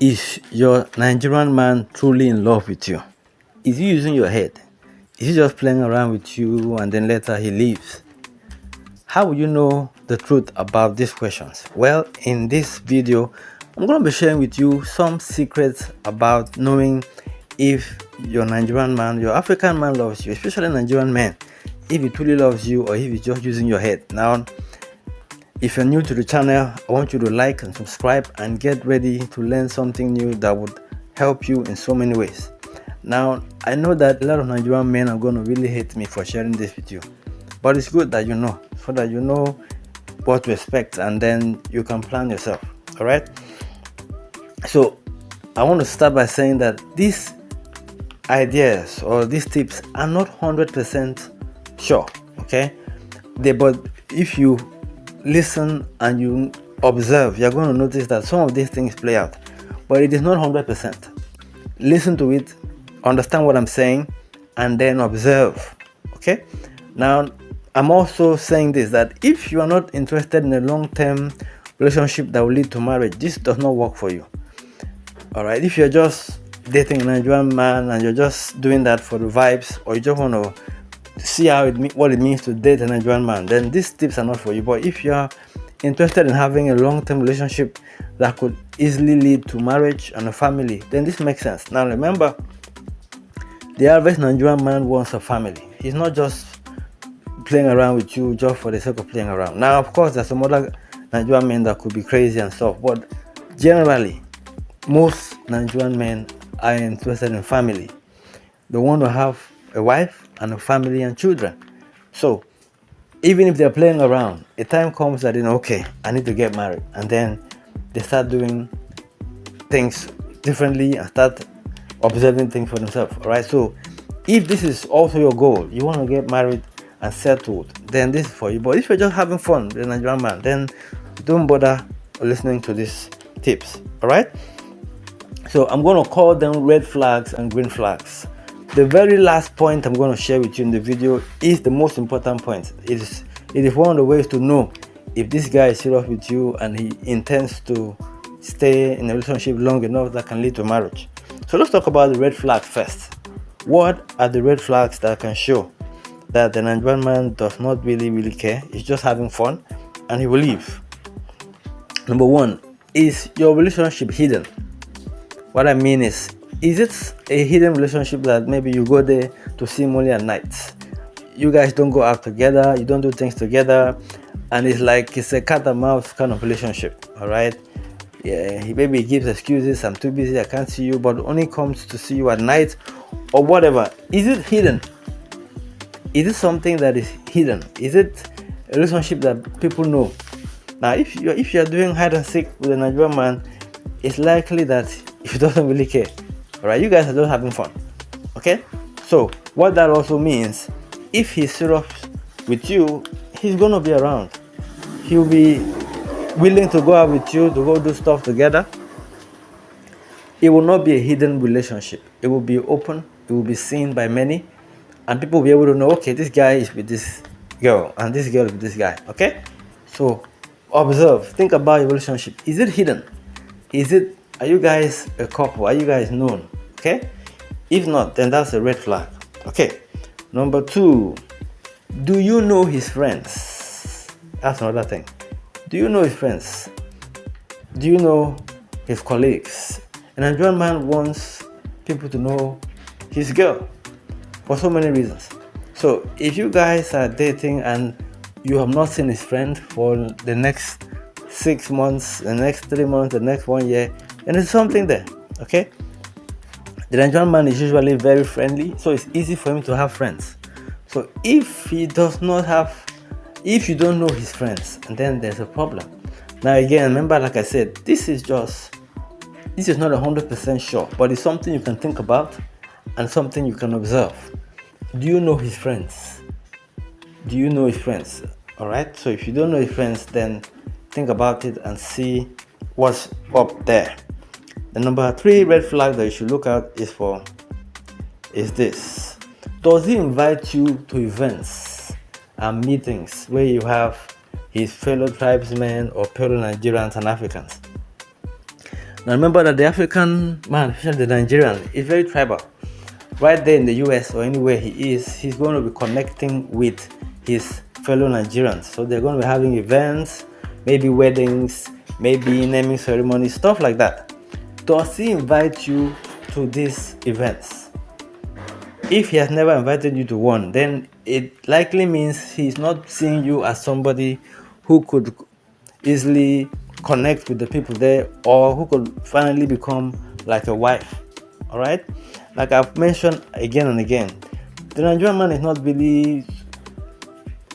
Is your Nigerian man truly in love with you? Is he using your head? Is he just playing around with you and then later he leaves? How will you know the truth about these questions? Well, in this video, I'm going to be sharing with you some secrets about knowing if your Nigerian man, your African man loves you, especially Nigerian man, if he truly loves you or if he's just using your head. Now, if you're new to the channel, I want you to like and subscribe and get ready to learn something new that would help you in so many ways. Now, I know that a lot of Nigerian men are going to really hate me for sharing this with you, but it's good that you know, so that you know what to expect and then you can plan yourself. All right. So I want to start by saying that these ideas or these tips are not 100% sure. Okay. But if you listen and you observe, you're going to notice that some of these things play out, but it is not 100%. Listen to it, understand what I'm saying, and then observe. Okay. Now, I'm also saying this, that if you are not interested in a long-term relationship that will lead to marriage, this does not work for you. All right. If you're just dating a Nigerian man and you're just doing that for the vibes, or you just want to see what it means to date a Nigerian man, then these tips are not for you. But if you are interested in having a long-term relationship that could easily lead to marriage and a family, then this makes sense. Now remember, the average Nigerian man wants a family. He's not just playing around with you just for the sake of playing around. Now, of course, there's some other Nigerian men that could be crazy and stuff, but generally, most Nigerian men are interested in family. They want to have a wife and a family and children. So even if they're playing around, a time comes that okay, I need to get married, and then they start doing things differently and start observing things for themselves. All right. So if this is also your goal, you want to get married and settled, then this is for you. But if you're just having fun with a Nigerian man, then don't bother listening to these tips. All right. So I'm going to call them red flags and green flags. The very last point I'm going to share with you in the video is the most important point. It is one of the ways to know if this guy is serious with you and he intends to stay in a relationship long enough that can lead to marriage. So let's talk about the red flags first. What are the red flags that can show that the Nigerian man does not really care? He's just having fun and he will leave. Number one, is your relationship hidden? What I mean is it a hidden relationship that maybe you go there to see him only at night? You guys don't go out together, you don't do things together, and it's a cat and mouse kind of relationship. All right. Yeah, he gives excuses. I'm too busy, I can't see you, but only comes to see you at night or whatever. Is it hidden? Is it something that is hidden? Is it a relationship that people know? Now, if you're doing hide and seek with a Nigerian man, it's likely that he doesn't really care. All right, you guys are just having fun. Okay. So what that also means, if he's serious with you, he's gonna be around. He'll be willing to go out with you, to go do stuff together. It will not be a hidden relationship. It will be open. It will be seen by many, and people will be able to know, okay, this guy is with this girl and this girl is with this guy. Okay. So observe, think about your relationship. Is it hidden? Are you guys a couple? Are you guys known? Okay. If not, then that's a red flag. Okay. Number two, do you know his friends? That's another thing. Do you know his friends? Do you know his colleagues? A Nigerian man wants people to know his girl for so many reasons. So if you guys are dating and you have not seen his friend for the next 6 months, the next 3 months, the next 1 year, and there's something there. Okay. The Nigerian man is usually very friendly, so it's easy for him to have friends. So if you don't know his friends, and then there's a problem. Now again, remember, like I said, this is not 100% sure, but it's something you can think about and something you can observe. Do you know his friends? Do you know his friends? All right. So if you don't know his friends, then think about it and see what's up there. The number 3 red flag that you should look at is this. Does he invite you to events and meetings where you have his fellow tribesmen or fellow Nigerians and Africans? Now remember that the African man, especially the Nigerian, is very tribal. Right there in the US or anywhere he is, he's going to be connecting with his fellow Nigerians. So they're going to be having events, maybe weddings, maybe naming ceremonies, stuff like that. Does he invite you to these events? If he has never invited you to one, then it likely means he's not seeing you as somebody who could easily connect with the people there, or who could finally become like a wife. All right, like I've mentioned again and again, the Nigerian man is not really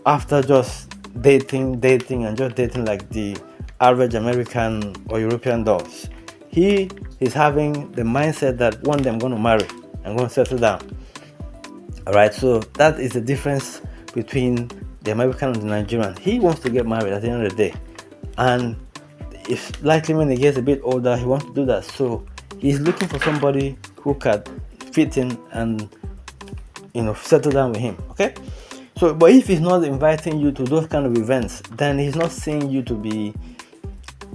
after just dating and just dating like the average American or European does. He is having the mindset that one day I'm going to marry, I'm going to settle down. All right, so that is the difference between the American and the Nigerian. He wants to get married at the end of the day, and if likely when he gets a bit older, he wants to do that. So he's looking for somebody who can fit in and settle down with him. Okay, so but if he's not inviting you to those kind of events, then he's not seeing you to be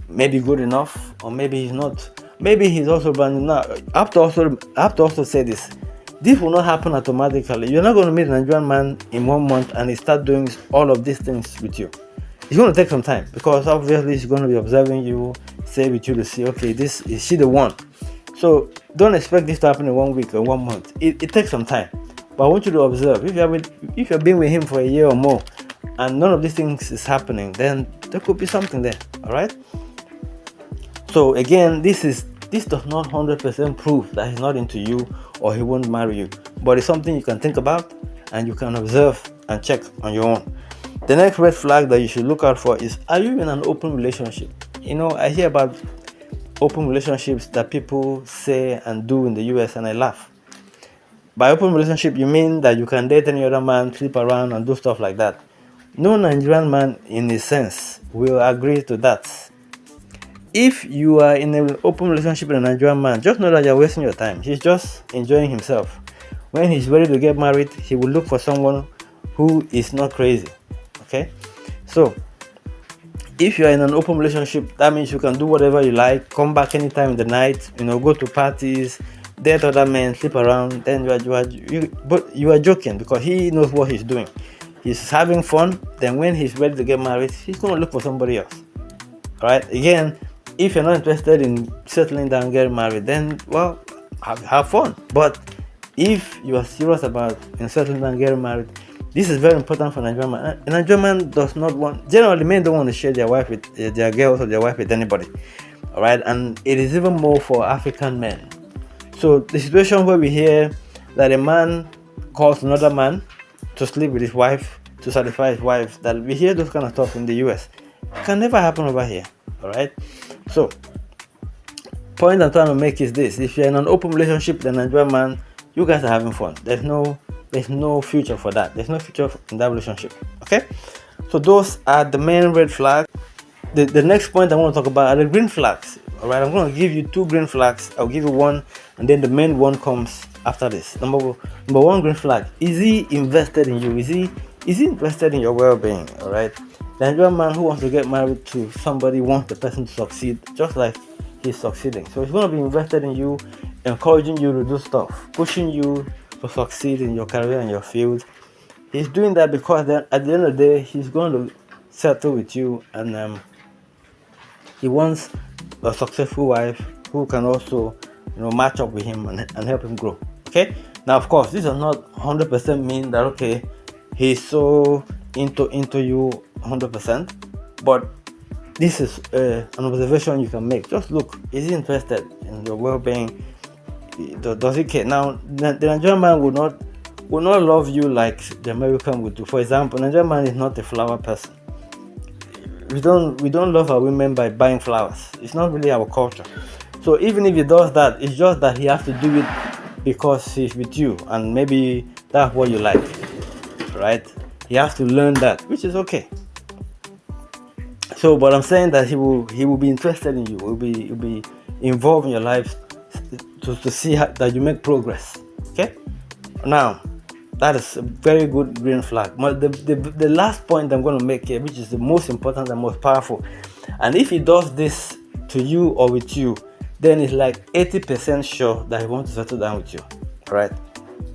maybe good enough, or maybe he's not. Maybe he's also branding. Now, I have to also say this. This will not happen automatically. You're not going to meet a Nigerian man in 1 month and he start doing all of these things with you. It's going to take some time, because obviously he's going to be observing you, stay with you to see, okay, this is she the one. So don't expect this to happen in 1 week or 1 month. It takes some time. But I want you to observe. If you've been with him for a year or more and none of these things is happening, then there could be something there. All right. So again, this does not 100% prove that he's not into you or he won't marry you, but it's something you can think about and you can observe and check on your own. The next red flag that you should look out for is, are you in an open relationship? I hear about open relationships that people say and do in the US, and I laugh. By open relationship, you mean that you can date any other man, sleep around and do stuff like that. No Nigerian man in a sense will agree to that. If you are in an open relationship with a Nigerian man, just know that you're wasting your time. He's just enjoying himself. When he's ready to get married, he will look for someone who is not crazy. Okay? So, if you're in an open relationship, that means you can do whatever you like, come back anytime in the night, go to parties, date other men, sleep around. Then you are joking, because he knows what he's doing. He's having fun. Then when he's ready to get married, he's going to look for somebody else. All right? Again, if you're not interested in settling down and getting married, then, well, have fun. But if you are serious about settling down and getting married, this is very important for Nigerian man. A Nigerian man does not want, generally men don't want to share their wife with their girls or their wife with anybody. All right, and it is even more for African men. So the situation where we hear that a man calls another man to sleep with his wife, to satisfy his wife, that we hear those kind of stuff in the US. It can never happen over here. All right. So, point I'm trying to make is this: if you're in an open relationship with a Nigerian man, you guys are having fun. There's no future for that. There's no future in that relationship. Okay. So those are the main red flags. The next point I want to talk about are the green flags. All right. I'm going to give you 2 green flags. I'll give you one, and then the main one comes after this. Number 1 green flag: is he invested in you? Is he interested in your well-being? All right. The Nigerian man who wants to get married to somebody wants the person to succeed, just like he's succeeding. So he's going to be invested in you, encouraging you to do stuff, pushing you to succeed in your career and your field. He's doing that because then at the end of the day, he's going to settle with you, and he wants a successful wife who can also, match up with him and help him grow. Okay. Now, of course, this does not 100% mean that he's so into you 100%, but this is an observation you can make. Just look, is he interested in your well-being? Does he care? Now, the Nigerian man will not love you like the American would do. For example, Nigerian man is not a flower person. We don't love our women by buying flowers. It's not really our culture. So even if he does that, it's just that he has to do it because he's with you, and maybe that's what you like, right? He has to learn that, which is okay. So, but I'm saying that he will be interested in you. Will be involved in your life to see that you make progress. Okay. Now, that is a very good green flag. But the last point I'm going to make here, which is the most important and most powerful, and if he does this to you or with you, then it's like 80% sure that he wants to settle down with you. Right?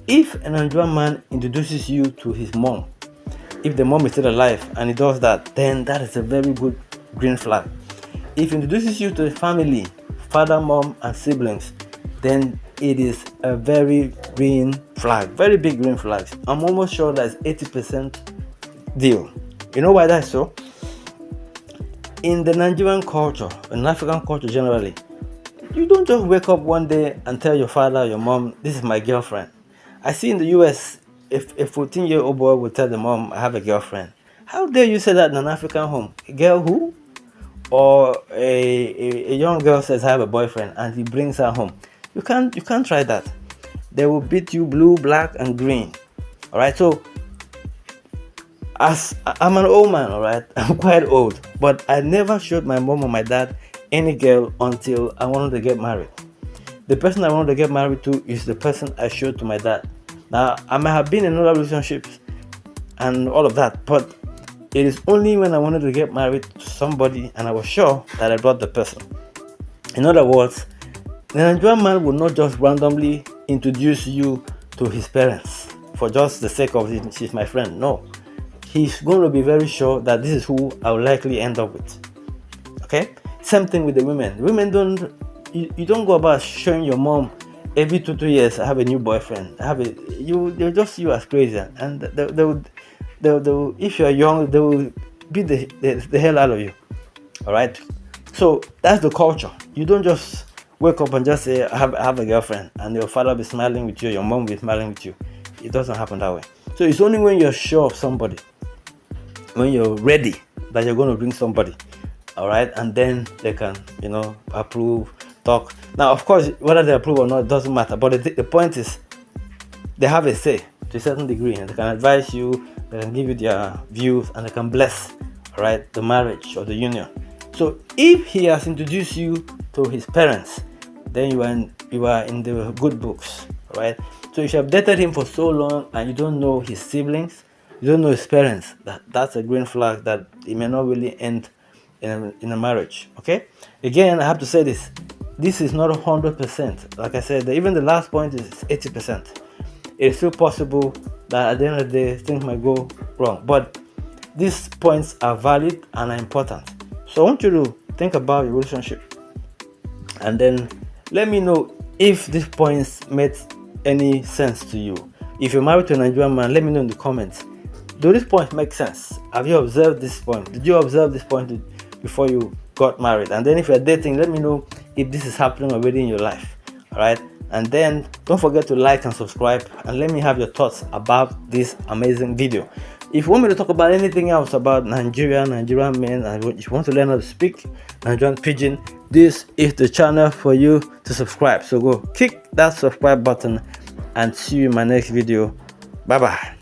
If a Nigerian man introduces you to his mom, if the mom is still alive and he does that, then that is a very good green flag. If he introduces you to the family, father, mom, and siblings, then it is a very green flag, very big green flag. I'm almost sure that's 80% deal. You know why that's so? In the Nigerian culture, in African culture generally, you don't just wake up one day and tell your father or your mom, this is my girlfriend. I see in the US, if a 14-year-old boy will tell the mom, I have a girlfriend. How dare you say that in an African home? A girl who? Or a young girl says, I have a boyfriend, and he brings her home. You can't try that. They will beat you blue, black, and green. All right. So, as I'm an old man, all right, I'm quite old, but I never showed my mom or my dad any girl until I wanted to get married. The person I wanted to get married to is the person I showed to my dad. Now, I might have been in other relationships and all of that, but it is only when I wanted to get married to somebody and I was sure that I brought the person. In other words, the Nigerian man will not just randomly introduce you to his parents for just the sake of she's my friend. No. He's going to be very sure that this is who I will likely end up with. Okay? Same thing with the women. Women you don't go about showing your mom every 2 years, I have a new boyfriend. They'll just see you as crazy. And they'll, if you're young, they will beat the hell out of you. Alright? So that's the culture. You don't just wake up and just say, I have a girlfriend, and your father will be smiling with you, your mom will be smiling with you. It doesn't happen that way. So it's only when you're sure of somebody, when you're ready, that you're going to bring somebody. All right, and then they can, approve, talk. Now, of course, whether they approve or not, it doesn't matter. But the point is, they have a say to a certain degree, and they can advise you, they can give you their views, and they can bless, all right, the marriage or the union. So, if he has introduced you to his parents, then you are in the good books, all right. So, if you have dated him for so long and you don't know his siblings, you don't know his parents, that's a green flag that it may not really end in a marriage. Okay, again, I have to say this is not 100%. Like I said, even the last point is 80%. It's still possible that at the end of the day things might go wrong, but these points are valid and are important. So I want you to think about your relationship and then let me know if these points made any sense to you. If you're married to a Nigerian man, let me know in the comments. Do these points make sense? Have you observed this point? Did you observe this point before you got married? And then if you're dating, let me know if this is happening already in your life. All right, and then don't forget to like and subscribe, and let me have your thoughts about this amazing video. If you want me to talk about anything else about Nigerian men, and if you want to learn how to speak Nigerian pidgin, this is the channel for you to subscribe. So go click that subscribe button and see you in my next video. Bye bye.